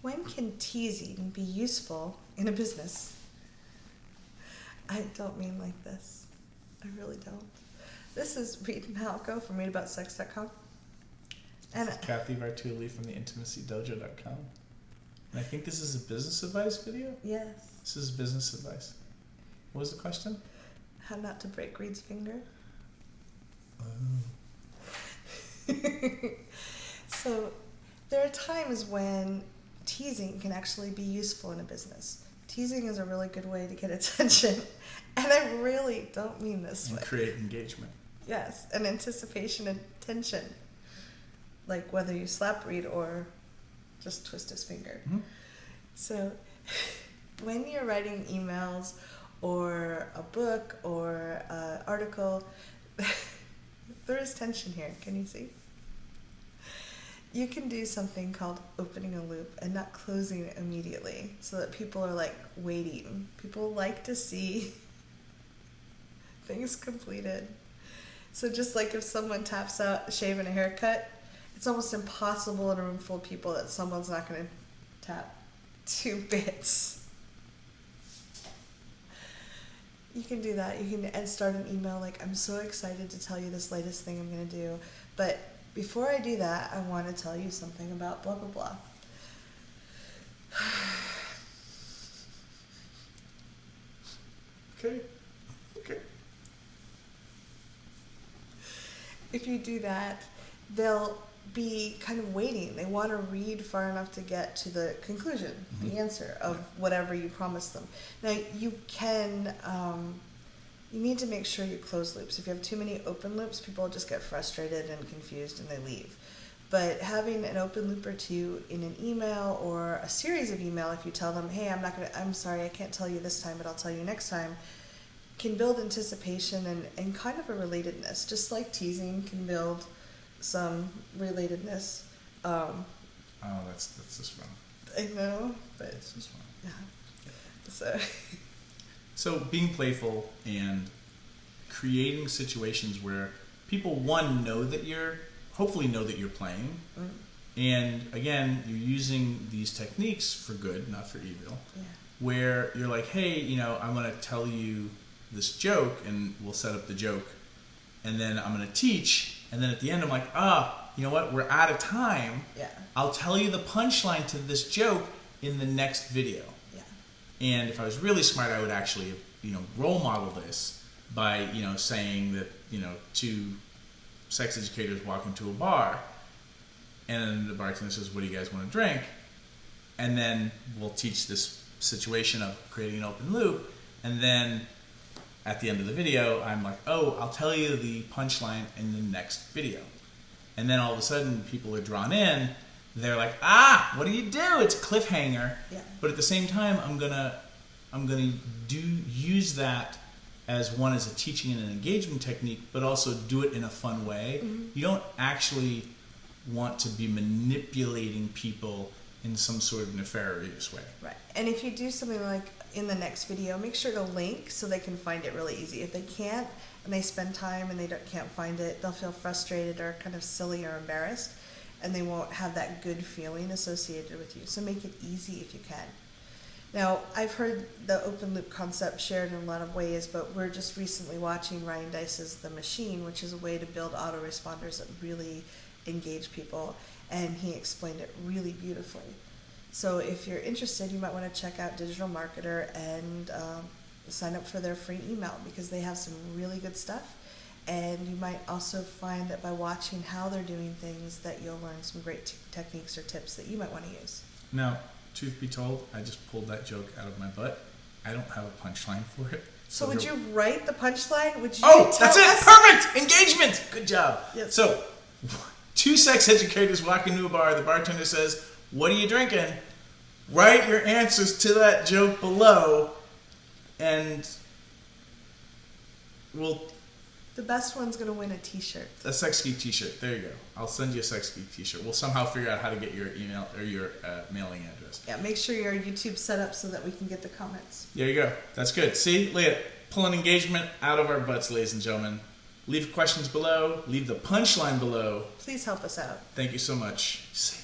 when can teasing be useful in a business? I don't mean like this. I really don't. This is Reid and Halco from readaboutsex.com. And Cathy Vartuli from theintimacydojo.com. And I think this is a business advice video? Yes. This is business advice. What was the question? How not to break Reid's finger. Oh. So there are times when teasing can actually be useful in a business. Teasing is a really good way to get attention. And I really don't mean this way. Create engagement. Yes, and anticipation and tension. Like whether you slap Reid or just twist his finger. Mm-hmm. So when you're writing emails or a book or an article, there is tension here. Can you see? You can do something called opening a loop and not closing it immediately so that people are like waiting. People like to see things completed. So just like if someone taps out a shave and a haircut, it's almost impossible in a room full of people that someone's not going to tap 2 bits. You can do that. You can start an email like, I'm so excited to tell you this latest thing I'm going to do. But before I do that, I want to tell you something about blah, blah, blah. Okay. If you do that, they'll be kind of waiting. They want to read far enough to get to the conclusion, Mm-hmm. the answer of whatever you promised them. Now, you can, you need to make sure you close loops. If you have too many open loops, people just get frustrated and confused and they leave. But having an open loop or two in an email or a series of email, if you tell them, hey, I'm sorry, I can't tell you this time, but I'll tell you next time, can build anticipation and kind of a relatedness. Just like teasing can build some relatedness. Oh, that's just fun. I know, but That's just fun. yeah. So being playful and creating situations where people, one, hopefully know that you're playing. Mm. And again, you're using these techniques for good, not for evil. Yeah. Where you're like, hey, I'm going to tell you this joke and we'll set up the joke. And then I'm going to teach. And then at the end, I'm like, you know what? We're out of time. Yeah. I'll tell you the punchline to this joke in the next video. Yeah. And if I was really smart, I would actually, role model this by, saying that, 2 sex educators walk into a bar and then the bartender says, what do you guys want to drink? And then we'll teach this situation of creating an open loop. And then at the end of the video, I'm like, I'll tell you the punchline in the next video. And then all of a sudden, people are drawn in. They're like, what do you do? It's a cliffhanger. Yeah. But at the same time, I'm gonna use that as a teaching and an engagement technique, but also do it in a fun way. Mm-hmm. You don't actually want to be manipulating people in some sort of nefarious way. Right. And if you do something like in the next video, make sure to link so they can find it really easy. If they can't and they spend time and they can't find it, they'll feel frustrated or kind of silly or embarrassed, and they won't have that good feeling associated with you. So make it easy if you can. Now, I've heard the open loop concept shared in a lot of ways, but we're just recently watching Ryan Dice's The Machine, which is a way to build autoresponders that really engage people, and he explained it really beautifully. So if you're interested, you might want to check out Digital Marketer and sign up for their free email, because they have some really good stuff. And you might also find that by watching how they're doing things, that you'll learn some great techniques or tips that you might want to use. Now, truth be told, I just pulled that joke out of my butt. I don't have a punchline for it. So would you write the punchline? Would you that's it! Perfect! Engagement! Good job. Yes. So, 2 sex educators walk into a bar. The bartender says, what are you drinking? Write your answers to that joke below, and the best one's going to win a t-shirt. A Sex Geek t-shirt. There you go. I'll send you a Sex Geek t-shirt. We'll somehow figure out how to get your email or your mailing address. Yeah, make sure your YouTube's set up so that we can get the comments. There you go. That's good. See? Look at it. Pulling engagement out of our butts, ladies and gentlemen. Leave questions below. Leave the punchline below. Please help us out. Thank you so much. See